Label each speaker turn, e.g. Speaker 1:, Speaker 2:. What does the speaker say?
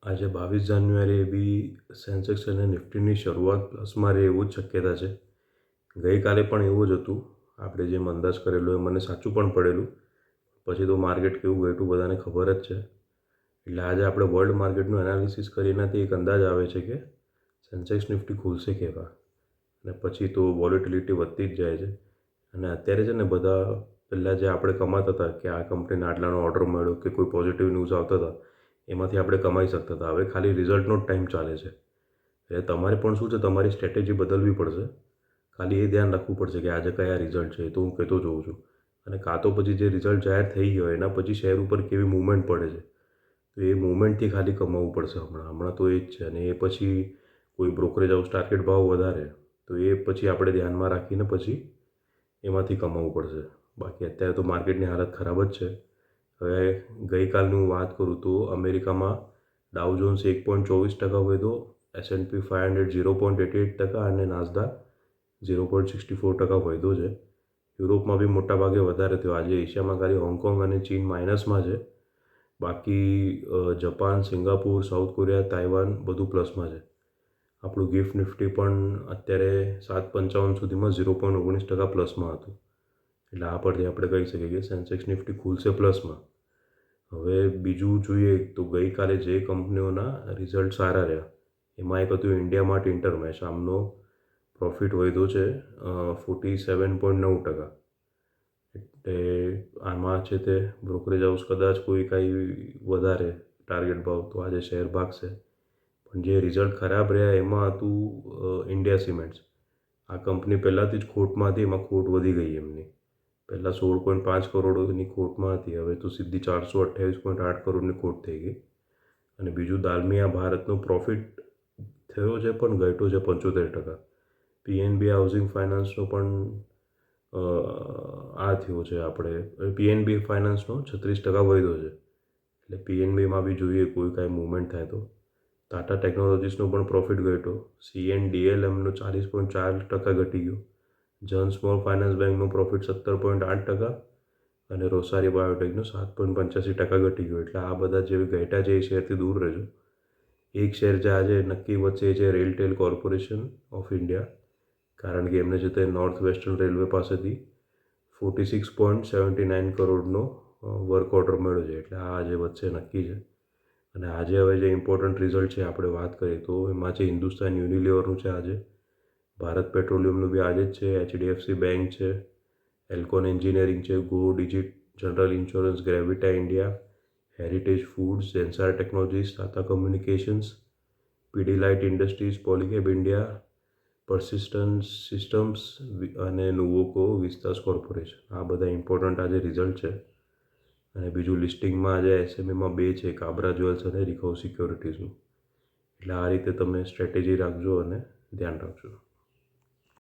Speaker 1: આજે 22 જાન્યુઆરીએ બી સેન્સેક્સ અને નિફ્ટીની શરૂઆત પ્લસમાં રહે એવું જ શક્યતા છે. ગઈકાલે પણ એવું જ હતું. આપણે જેમ અંદાજ કરેલો એ મને સાચું પણ પડેલું. પછી તો માર્કેટ કેવું ગયું હતું બધાને ખબર જ છે. એટલે આજે આપણે વર્લ્ડ માર્કેટનું એનાલિસિસ કરી એનાથી એક અંદાજ આવે છે કે સેન્સેક્સ નિફ્ટી ખુલશે કેવા, અને પછી તો વોલેટિલિટી વધતી જ જાય છે. અને અત્યારે છે ને બધા પહેલાં જે આપણે કમાતા હતા કે આ કંપનીને આટલાનો ઓર્ડર મળ્યો કે કોઈ પોઝિટિવ ન્યૂઝ આવતા હતા, એમાંથી આપણે કમાઈ શકતા હતા. હવે ખાલી રિઝલ્ટનો જ ટાઈમ ચાલે છે. એટલે તમારે પણ શું છે, તમારી સ્ટ્રેટેજી બદલવી પડશે. ખાલી એ ધ્યાન રાખવું પડશે કે આજે કયા રિઝલ્ટ છે, એ તો હું કહેતો જોઉં છું. અને કાં તો પછી જે રિઝલ્ટ જાહેર થઈ ગયો એના પછી શેર ઉપર કેવી મૂવમેન્ટ પડે છે, તો એ મૂવમેન્ટથી ખાલી કમાવવું પડશે હમણાં તો એ જ છે. અને એ પછી કોઈ બ્રોકરેજ હાઉસ ટાર્ગેટ ભાવ વધારે તો એ પછી આપણે ધ્યાનમાં રાખીને પછી એમાંથી કમાવવું પડશે. બાકી અત્યારે તો માર્કેટની હાલત ખરાબ જ છે. હવે ગઈકાલની હું વાત કરું તો અમેરિકામાં ડાઉ જોન્સ 1.24% વધ્યો, S&P 500 0.88% અને નાસ્દાક 0.64% વધ્યો છે. યુરોપમાં બી મોટાભાગે વધારે થયો. આજે એશિયામાં ખાલી હોંગકોંગ અને ચીન માઇનસમાં છે. બાકી Japan, Singapore, south Korea, Taiwan બધું પ્લસમાં છે. આપણું ગિફ્ટ નિફ્ટી પણ અત્યારે 7.55 સુધીમાં 0.19% પ્લસમાં હતું. એટલે આ પરથી આપણે કહી શકીએ કે સેન્સેક્સ નિફ્ટી ખુલશે પ્લસમાં. હવે બીજું જોઈએ તો ગઈકાલે જે કંપનીઓના રિઝલ્ટ સારા રહ્યા એમાં એક હતું ઇન્ડિયા માર્ટ ઇન્ટરમેશ. આમનો પ્રોફિટ વધ્યો છે 47.9%. એટલે આમાં છે તે બ્રોકરેજ હાઉસ કદાચ કોઈ કાંઈ વધારે ટાર્ગેટ ભાવ તો આજે શેર ભાગશે. પણ જે રિઝલ્ટ ખરાબ રહ્યા એમાં હતું ઇન્ડિયા સિમેન્ટ્સ. આ કંપની પહેલાંથી જ ખોટમાં હતી, એમાં ખોટ વધી ગઈ એમની. પહેલાં 16.5 કરોડની ખોટમાં હતી, હવે તો સીધી 428.8 કરોડની ખોટ થઈ ગઈ. અને બીજું દાલમિયા ભારતનો પ્રોફિટ થયો છે પણ ઘટ્યો છે 75%. PNB હાઉસિંગ ફાઇનાન્સનો પણ આ થયો છે, આપણે PNB ફાઇનાન્સનો 36% વધ્યો છે. એટલે PNBમાં બી જોઈએ કોઈ કાંઈ મૂવમેન્ટ થાય તો. ટાટા ટેકનોલોજીસનો પણ પ્રોફિટ ઘટ્યો. CNDL એમનો 40.4% ઘટી ગયો. જન સ્મોલ ફાઇનાન્સ બેંકનો પ્રોફિટ 17.8% અને રોસારી બાયોટેકનો 7.85% ઘટી ગયો. એટલે આ બધા જે ઘટ્યા છે એ શેરથી દૂર રહેજો. એક શેર જે આજે નક્કી વધશે એ છે રેલટેલ કોર્પોરેશન ઓફ ઇન્ડિયા. કારણ કે એમને છે તે નોર્થ વેસ્ટર્ન રેલવે પાસેથી 46.79 કરોડનો વર્ક ઓર્ડર મળ્યો છે. એટલે આ આજે વધશે નક્કી છે. અને આજે હવે જે ઇમ્પોર્ટન્ટ રિઝલ્ટ છે આપણે વાત કરીએ તો એમાં છે હિન્દુસ્તાન યુનિલિવરનું છે આજે, ભારત પેટ્રોલિયમનું બી આજે જ છે, HDFC બેંક છે, એલ્કોન એન્જિનિયરિંગ છે, Go Digit, general insurance, Gravita India, Heritage Foods, Sensar Technologies, Tata Communications, Pidilite Industries, Polycab India, Persistent Systems અને નુવોકો વિસ્તાસ કોર્પોરેશન. આ બધા ઇમ્પોર્ટન્ટ આજે રિઝલ્ટ છે. અને બીજું લિસ્ટિંગમાં આજે SMEમાં 2 છે, કાબરા જ્વેલ્સ અને રિકવ સિક્યોરિટીઝનું. એટલે આ રીતે તમે સ્ટ્રેટેજી રાખજો અને ધ્યાન રાખજો.